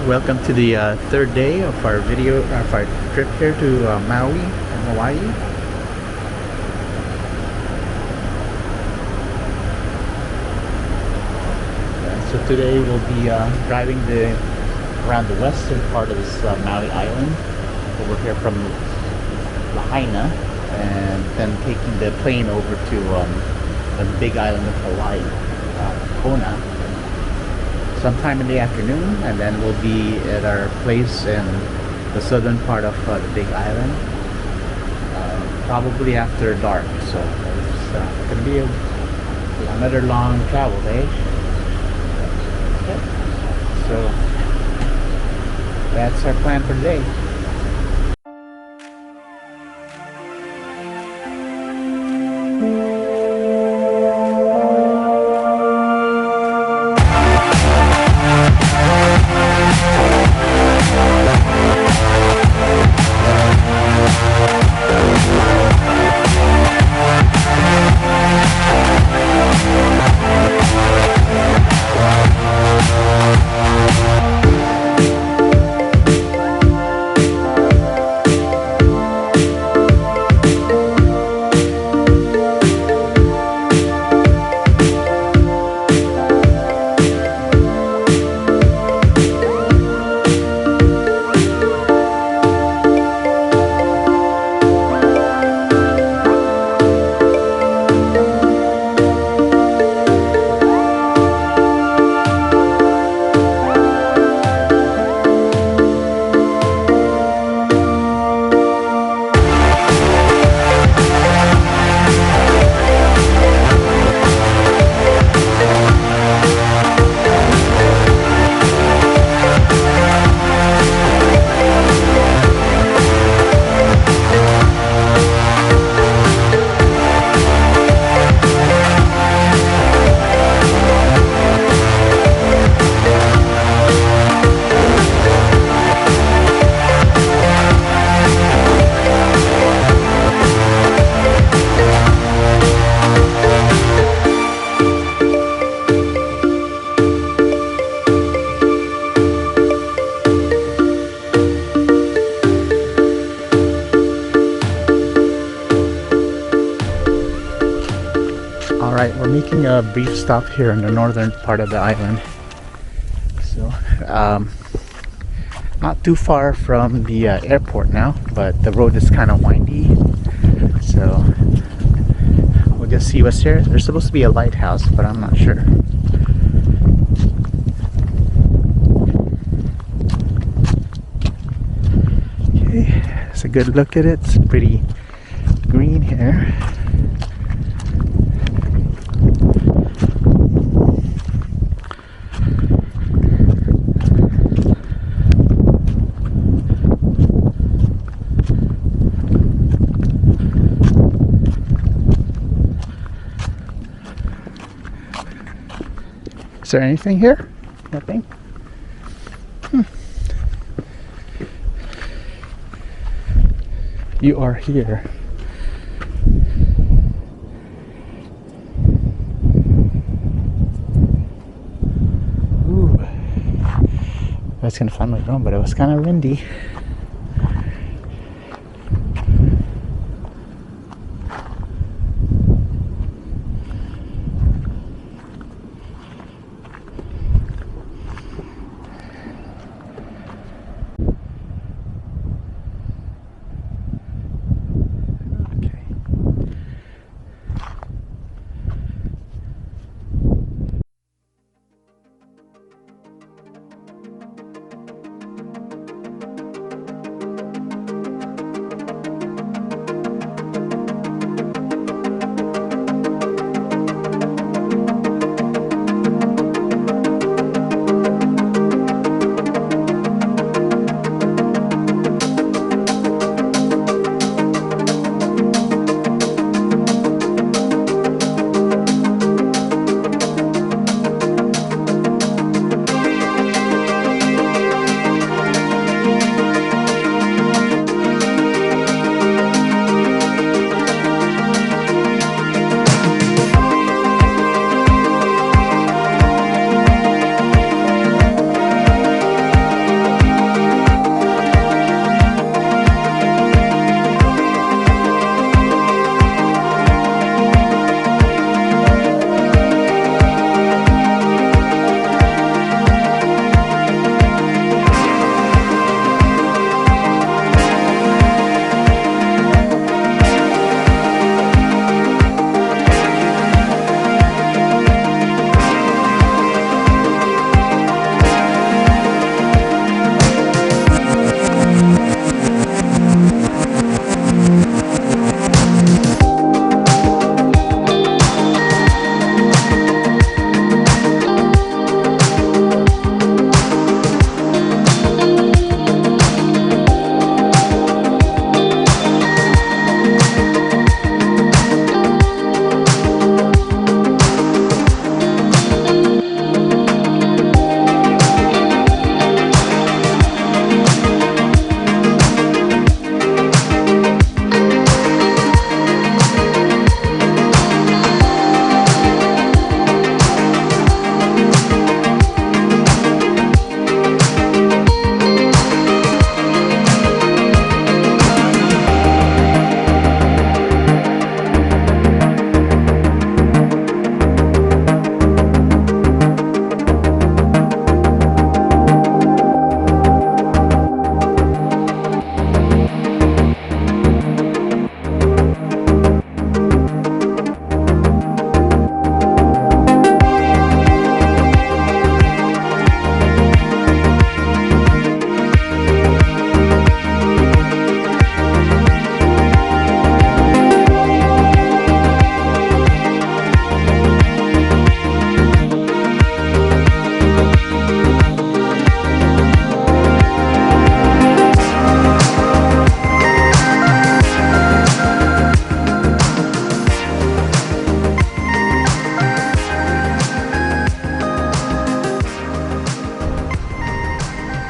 welcome to the third day of our trip here to Maui and Hawaii. So today we'll be driving around the western part of this Maui island over here from Lahaina, and then taking the plane over to the big island of Hawaii, Kona, sometime in the afternoon, and then we'll be at our place in the southern part of the big island probably after dark. So it's gonna be another long travel day. So that's our plan for today. Alright, we're making a brief stop here in the northern part of the island. So, not too far from the airport now, but the road is kind of windy. So, we'll just see what's here. There's supposed to be a lighthouse, but I'm not sure. Okay, it's a good look at it. It's pretty green here. Is there anything here? Nothing? You are here. Ooh. I was gonna find my drone, but it was kind of windy.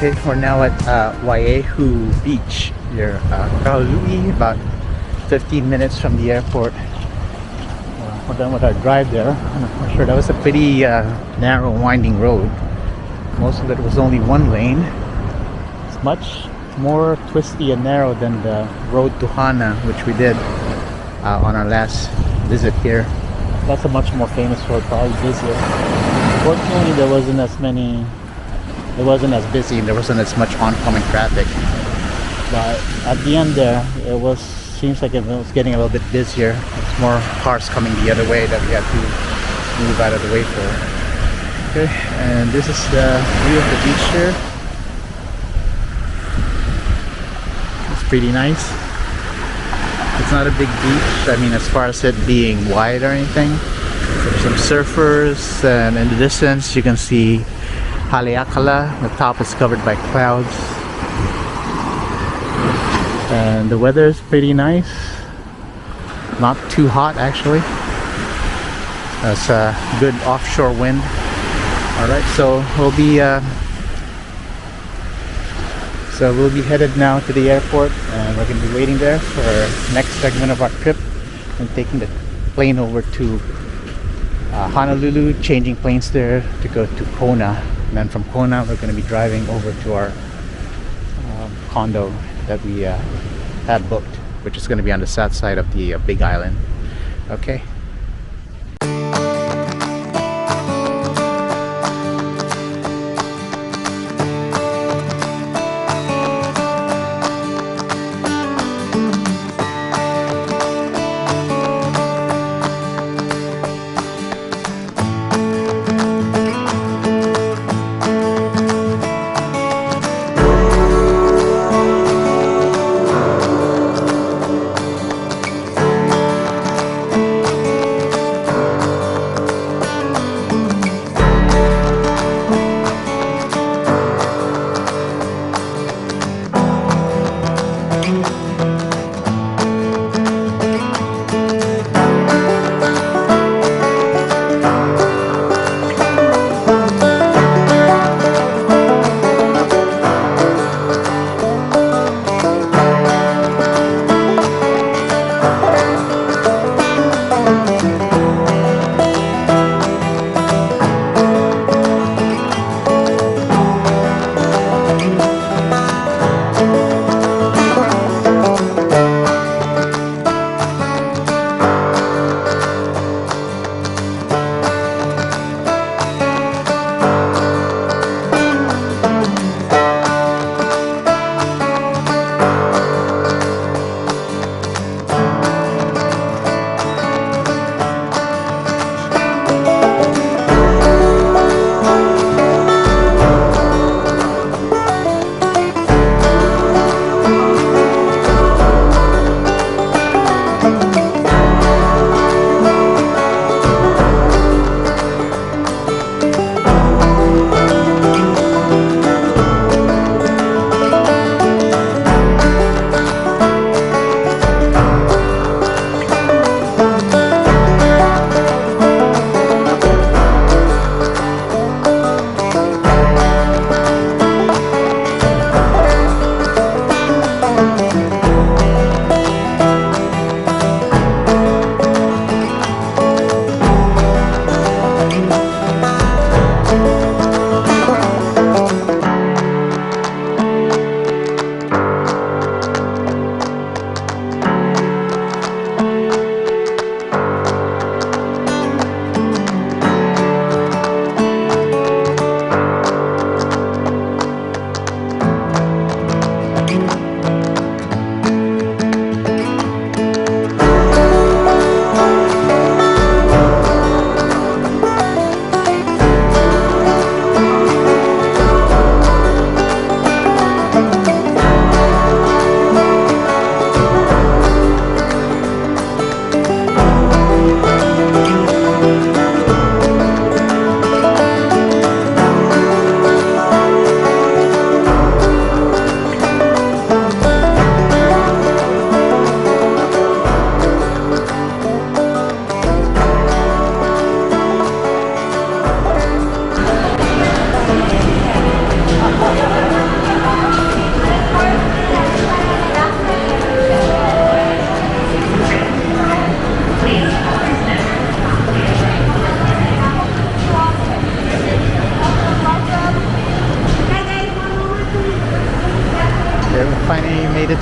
Okay, we're now at Waiahu Beach here, Kaului, about 15 minutes from the airport. We're done with our drive there. I'm sure that was a pretty narrow, winding road. Most of it was only one lane. It's much more twisty and narrow than the road to Hana, which we did on our last visit here. That's a much more famous road, probably busier. Fortunately, there wasn't as many. It wasn't as busy, and there wasn't as much oncoming traffic. But at the end there, seems like it was getting a little bit busier. There's more cars coming the other way that we had to move out of the way for. Okay, and this is the view of the beach here. It's pretty nice. It's not a big beach, I mean, as far as it being wide or anything. There's some surfers, and in the distance you can see Haleakala. The top is covered by clouds. And the weather is pretty nice. Not too hot actually. That's a good offshore wind. Alright, so we'll be headed now to the airport, and we're going to be waiting there for our next segment of our trip and taking the plane over to Honolulu, changing planes there to go to Kona, and then from Kona we're going to be driving over to our condo that we had booked, which is going to be on the south side of the big island. Okay.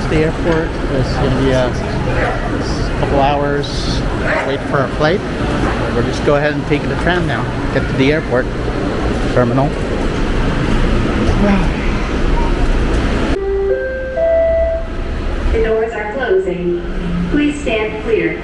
to the airport. It's going to be a couple hours wait for our flight. We'll just go ahead and take the tram now. Get to the airport terminal. The doors are closing. Please stand clear.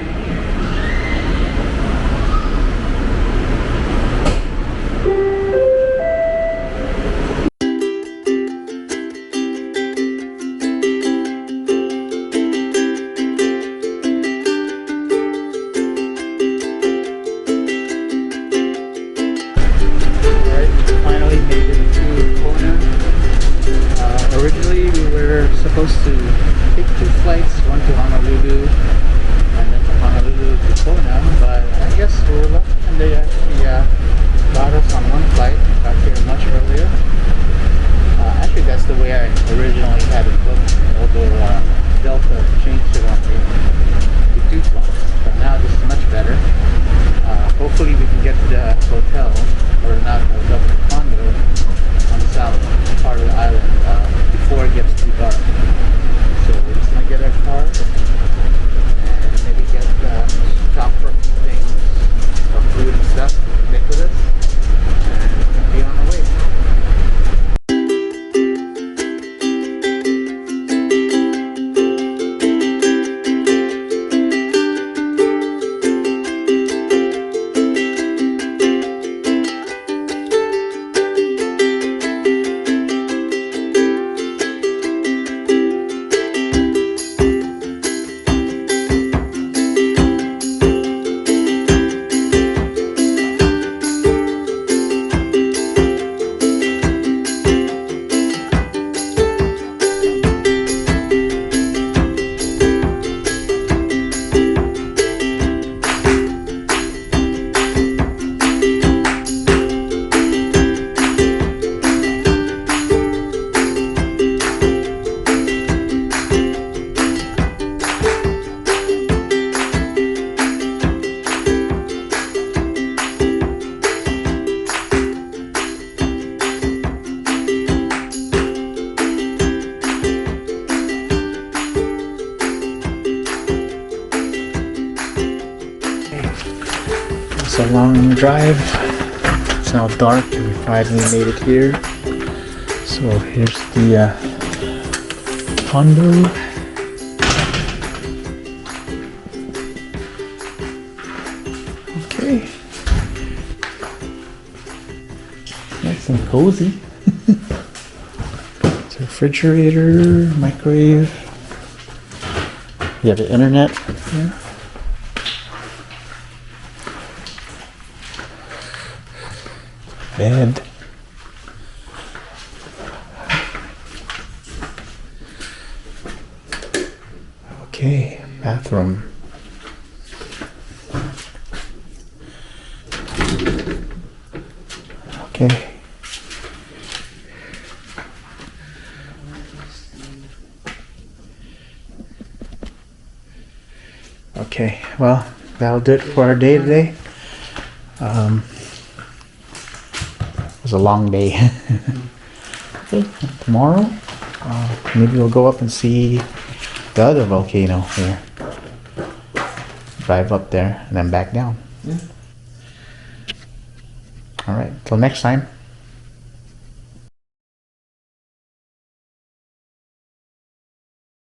Finally made it to Kona. Originally we were supposed to take 2 flights, one to Honolulu and then from Honolulu to Kona, but I guess we were lucky and they actually got us on one flight, got here much earlier. Actually that's the way I originally had it booked, although Delta changed it on me to 2 flights, but now this is much better. Hopefully we can get to the hotel, or not, the condo on the south part of the island before it gets too dark. So we're just gonna get our car and maybe get shop for a few things, some food and stuff, take with us, and be on our way. It's a long drive. It's now dark and we finally made it here. So here's the condo. Okay. Nice and cozy. It's a refrigerator, microwave. You have the internet here. Bed. Okay, bathroom. Okay. Okay, well, that'll do it for our day today. It was a long day. Okay, tomorrow, maybe we'll go up and see the other volcano here. Drive up there and then back down. Yeah. All right, till next time.